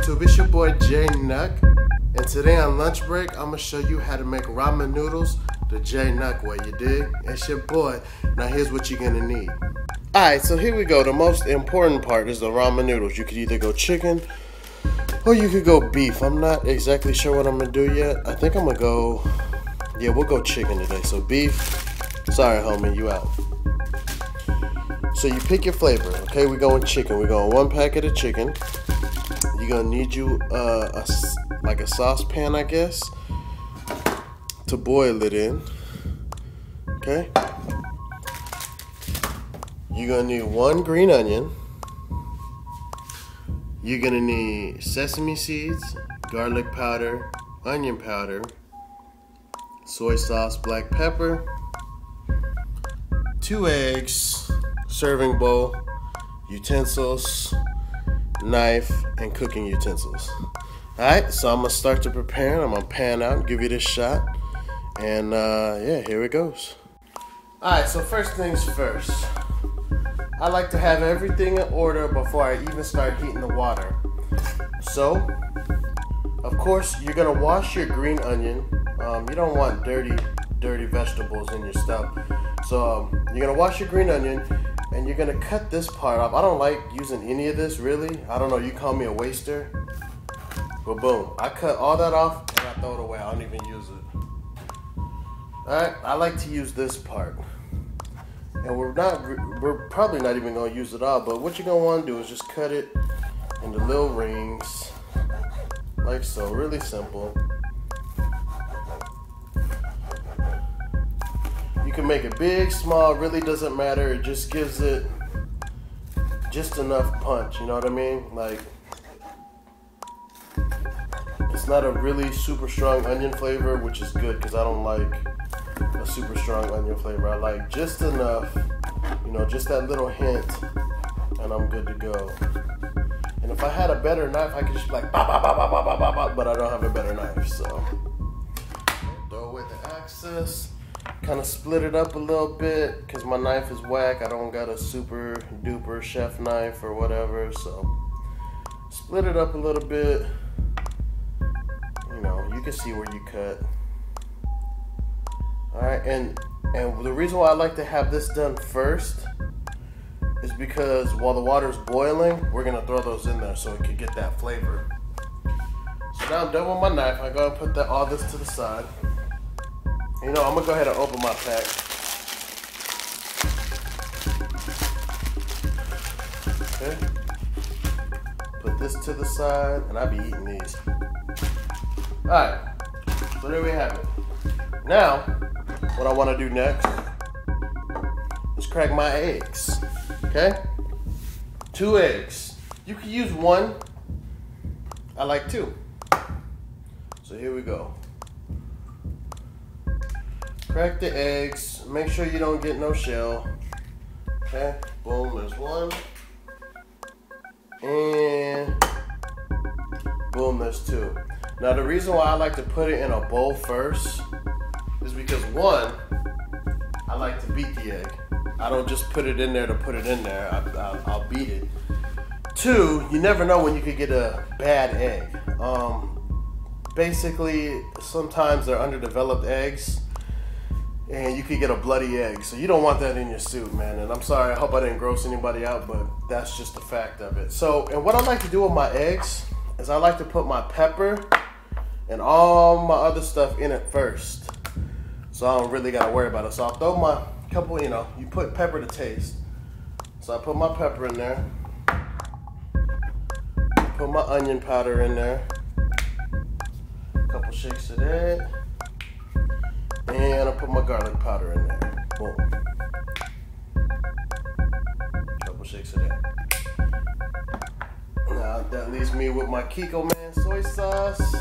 YouTube? It's your boy JNuc, and today on lunch break, I'm gonna show you how to make ramen noodles the JNuc way. You dig? It's your boy. Now here's what you're gonna need. Alright, so here we go. The most important part is the ramen noodles. You could either go chicken or you could go beef. I'm not exactly sure what I'm gonna do yet. I think I'm gonna go, yeah, we'll go chicken today. So beef, sorry homie, you out. So you pick your flavor, okay? We're going chicken. We're going 1 packet of chicken. You're gonna need you like a saucepan, I guess, to boil it in. Okay. You're gonna need 1 green onion. You're gonna need sesame seeds, garlic powder, onion powder, soy sauce, black pepper, 2 eggs, serving bowl, utensils, knife, and cooking utensils. Alright, so I'm gonna start to prepare. I'm gonna pan out and give you this shot. And yeah, here it goes. Alright, so first things first. I like to have everything in order before I even start heating the water. So, of course, you're gonna wash your green onion. You don't want dirty vegetables in your stuff. So you're gonna wash your green onion and you're gonna cut this part off. I don't like using any of this really. I don't know, you call me a waster. But boom, I cut all that off and I throw it away. I don't even use it. Alright, I like to use this part. And we're probably not even gonna use it all, but what you're gonna wanna do is just cut it into little rings. Like so, really simple. You can make it big, small, really doesn't matter. It just gives it just enough punch, you know what I mean? Like, it's not a really super strong onion flavor, which is good because I don't like a super strong onion flavor. I like just enough, you know, just that little hint, and I'm good to go. And if I had a better knife, I could just be like, bah, bah, bah, bah, bah, bah, bah, bah, but I don't have a better knife, so. Throw away the excess. Kind of split it up a little bit because my knife is whack. I don't got a super duper chef knife or whatever, so split it up a little bit. You know, you can see where you cut. Alright, and the reason why I like to have this done first is because while the water's boiling, we're gonna throw those in there so it can get that flavor. So now I'm done with my knife. I go and put all this to the side. You know, I'm gonna go ahead and open my pack. Okay. Put this to the side, and I'll be eating these. Alright, so there we have it. Now, what I wanna do next is crack my eggs. Okay? 2 eggs. You can use 1. I like 2. So here we go. Crack the eggs. Make sure you don't get no shell. Okay, boom, there's 1. And boom, there's 2. Now the reason why I like to put it in a bowl first is because 1, I like to beat the egg. I don't just put it in there to put it in there. I'll beat it. 2, you never know when you could get a bad egg. Basically, sometimes they're underdeveloped eggs. And you could get a bloody egg, so you don't want that in your soup, man. And I'm sorry, I hope I didn't gross anybody out, but that's just the fact of it. So, and what I like to do with my eggs is I like to put my pepper and all my other stuff in it first, so I don't really gotta worry about it. So I'll throw my couple, you know, you put pepper to taste. So I put my pepper in there, put my onion powder in there, a couple shakes of that. And I put my garlic powder in there. Boom. Couple shakes of that. Now that leaves me with my Kiko Man soy sauce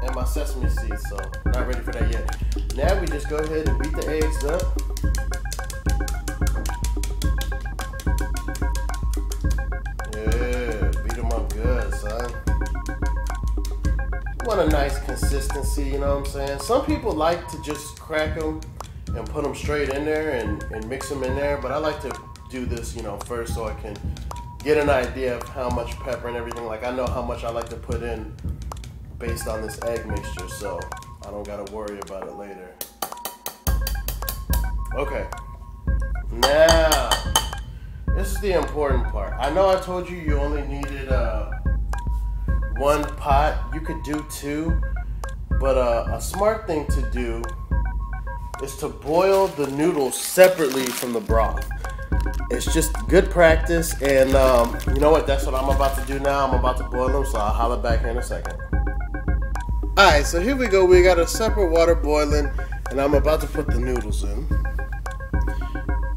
and my sesame seeds. So not ready for that yet. Now we just go ahead and beat the eggs up. Yeah, beat them up good, son. Want a nice consistency, you know what I'm saying? Some people like to just crack them and put them straight in there and mix them in there, but I like to do this, you know, first so I can get an idea of how much pepper and everything. Like I know how much I like to put in based on this egg mixture, so I don't gotta worry about it later. Okay, now this is the important part. I know I told you only needed one pot. You could do two, but a smart thing to do is to boil the noodles separately from the broth. It's just good practice, and you know what? That's what I'm about to do now. I'm about to boil them, so I'll holler back here in a second. Alright, so here we go. We got a separate water boiling, and I'm about to put the noodles in.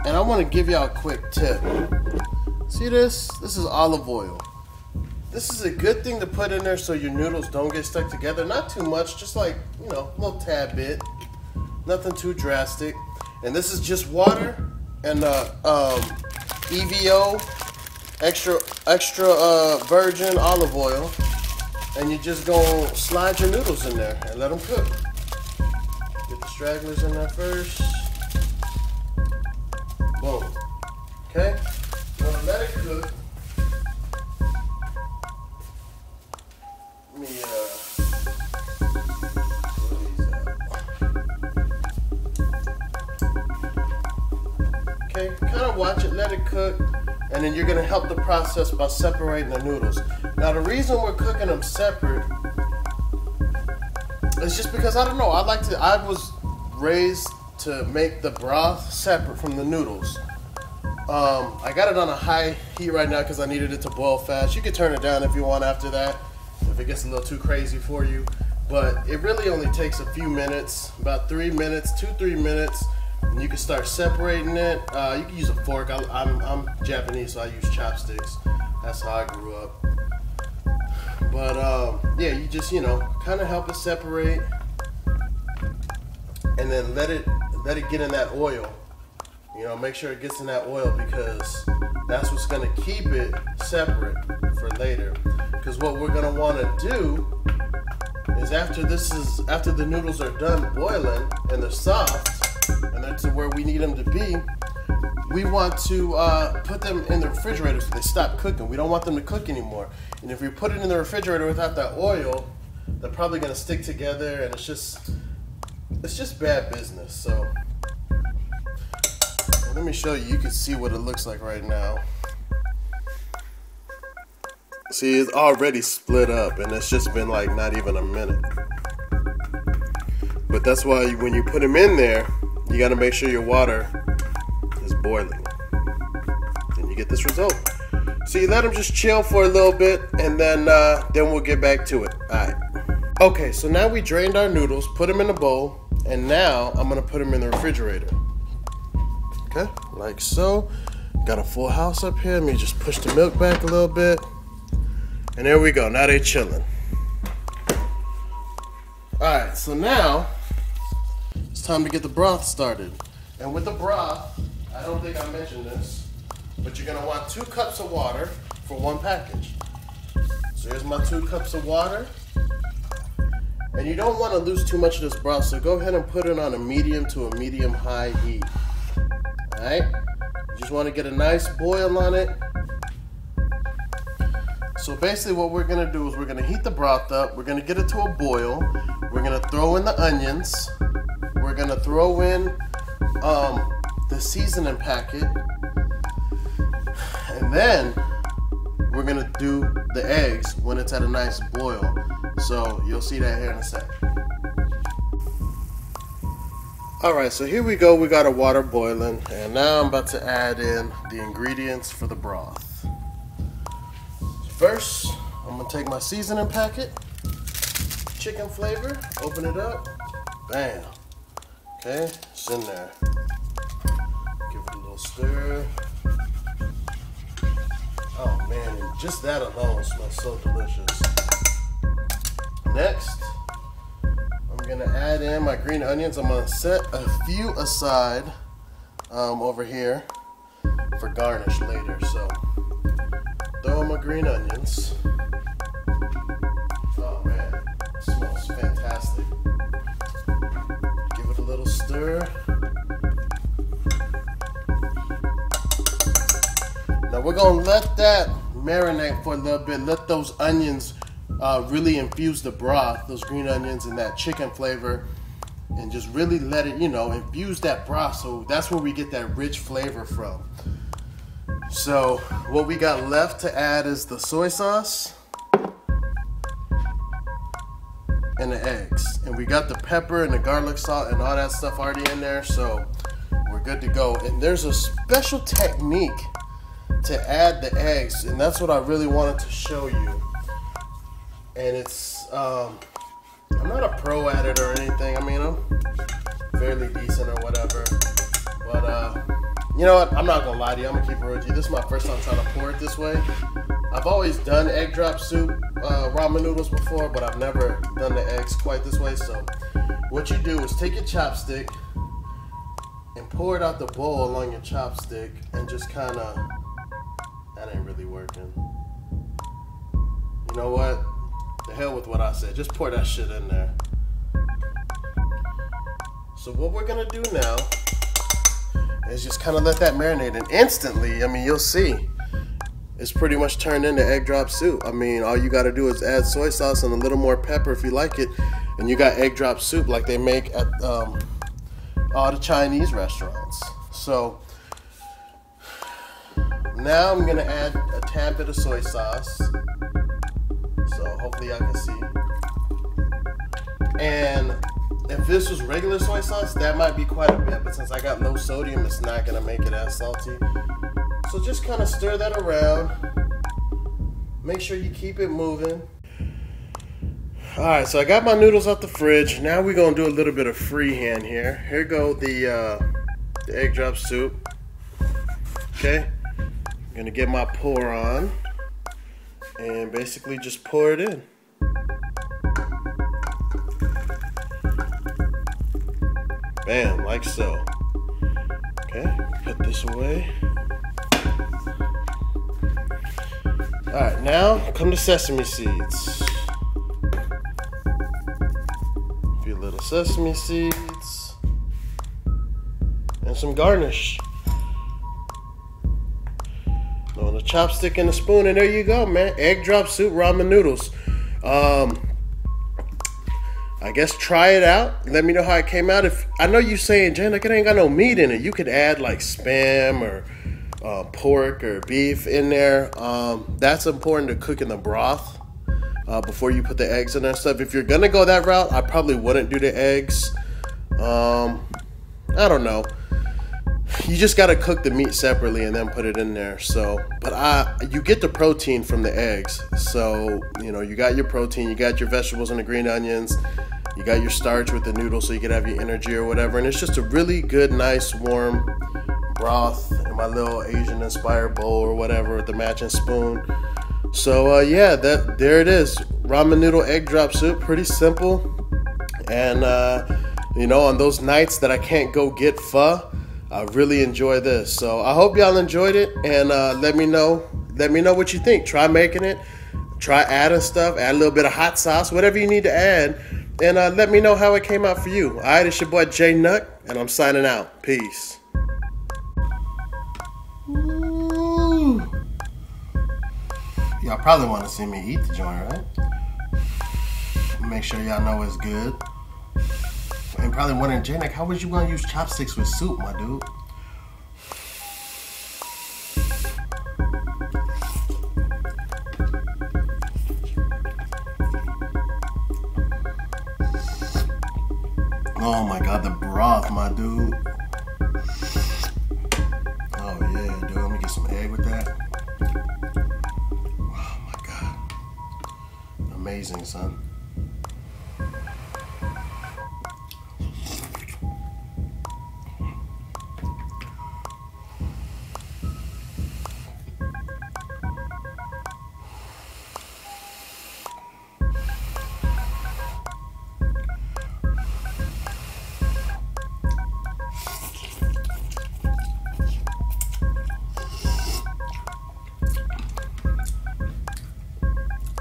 And I want to give y'all a quick tip. See this? This is olive oil. This is a good thing to put in there so your noodles don't get stuck together. Not too much, just like, you know, a little tad bit. Nothing too drastic. And this is just water and EVO, extra virgin olive oil. And you're just gonna slide your noodles in there and let them cook. Get the stragglers in there first. Boom. Okay? Now let it cook. Let me okay, kind of watch it, let it cook, and then you're gonna help the process by separating the noodles. Now the reason we're cooking them separate is just because I don't know. I was raised to make the broth separate from the noodles. I got it on a high heat right now because I needed it to boil fast. You can turn it down if you want after that, if it gets a little too crazy for you. But it really only takes a few minutes, about 3 minutes, 2-3 minutes, and you can start separating it. You can use a fork. I'm Japanese, so I use chopsticks. That's how I grew up. But yeah, you just, you know, kind of help it separate, and then let it get in that oil. You know, make sure it gets in that oil, because that's what's gonna keep it separate for later. Because what we're gonna want to do is after the noodles are done boiling and they're soft and they're to where we need them to be, we want to put them in the refrigerator so they stop cooking. We don't want them to cook anymore. And if we put it in the refrigerator without that oil, they're probably gonna stick together, and it's just bad business. So let me show you. You can see what it looks like right now. See, it's already split up, and it's just been like not even a minute. But that's why when you put them in there, you got to make sure your water is boiling, and you get this result. So you let them just chill for a little bit, and then we'll get back to it. All right. Okay, so now we drained our noodles, put them in a bowl, and now I'm gonna put them in the refrigerator. Okay, like so. Got a full house up here. Let me just push the milk back a little bit. And there we go, now they're chilling. Alright, so now it's time to get the broth started. And with the broth, I don't think I mentioned this, but you're gonna want 2 cups of water for 1 package. So here's my 2 cups of water. And you don't want to lose too much of this broth, so go ahead and put it on a medium to a medium-high heat. Alright? You just want to get a nice boil on it. So basically what we're going to do is we're going to heat the broth up. We're going to get it to a boil. We're going to throw in the onions. We're going to throw in the seasoning packet. And then we're going to do the eggs when it's at a nice boil. So you'll see that here in a sec. Alright, so here we go. We got our water boiling, and now I'm about to add in the ingredients for the broth. First, I'm going to take my seasoning packet, chicken flavor, open it up, bam. Okay, it's in there. Give it a little stir. Oh man, and just that alone smells so delicious. Next, I'm gonna add in my green onions. I'm gonna set a few aside over here for garnish later. So throw in my green onions. Oh man, it smells fantastic. Give it a little stir. Now we're gonna let that marinate for a little bit. Let those onions really infuse the broth, those green onions and that chicken flavor, and just really let it, infuse that broth. So that's where we get that rich flavor from. So what we got left to add is the soy sauce and the eggs. And we got the pepper and the garlic salt and all that stuff already in there. So we're good to go. And there's a special technique to add the eggs, and that's what I really wanted to show you. And it's, I'm not a pro at it or anything. I mean, I'm fairly decent or whatever. But, you know what? I'm not going to lie to you. I'm going to keep it real with you. This is my first time trying to pour it this way. I've always done egg drop soup, ramen noodles before, but I've never done the eggs quite this way. So what you do is take your chopstick and pour it out the bowl along your chopstick and just kind of, that ain't really working. You know what? The hell with what I said. Just pour that shit in there. So what we're gonna do now is just kind of let that marinate, and instantly, I mean, you'll see it's pretty much turned into egg drop soup. I mean, all you gotta do is add soy sauce and a little more pepper if you like it, and you got egg drop soup like they make at all the Chinese restaurants. So now I'm gonna add a tad bit of soy sauce. So hopefully y'all can see. And if this was regular soy sauce, that might be quite a bit, but since I got low sodium, it's not gonna make it as salty. So just kind of stir that around. Make sure you keep it moving. All right, so I got my noodles out the fridge. Now we're gonna do a little bit of freehand here. Here go the egg drop soup. Okay, I'm gonna get my pour on and basically just pour it in. Bam, like so. Okay, put this away. All right, now come to sesame seeds. A few little sesame seeds and some garnish. On a chopstick and a spoon, and there you go, man. Egg drop soup ramen noodles. I guess try it out. Let me know how it came out. If I know you saying, JNuc, it ain't got no meat in it. You could add like spam or pork or beef in there. That's important to cook in the broth before you put the eggs in there and stuff. If you're gonna go that route, I probably wouldn't do the eggs. I don't know. You just gotta cook the meat separately and then put it in there. So, but you get the protein from the eggs. So, you got your protein, you got your vegetables and the green onions, you got your starch with the noodles so you can have your energy or whatever. And it's just a really good, nice, warm broth in my little Asian inspired bowl or whatever with the matching spoon. So, yeah, there it is. Ramen noodle egg drop soup, pretty simple. And, on those nights that I can't go get pho, I really enjoy this. So I hope y'all enjoyed it, and let me know what you think. Try making it, try adding stuff, add a little bit of hot sauce, whatever you need to add, and let me know how it came out for you. All right, it's your boy JNuc, and I'm signing out. Peace. Y'all probably want to see me eat the joint, right? Make sure y'all know it's good. And probably wondering, JNuc, how was you gonna use chopsticks with soup, my dude? Oh my God, the broth, my dude. Oh yeah, dude, let me get some egg with that. Oh my God. Amazing, son.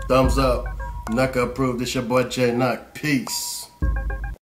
Thumbs up. Nucka approved. It's your boy JNuc. Peace.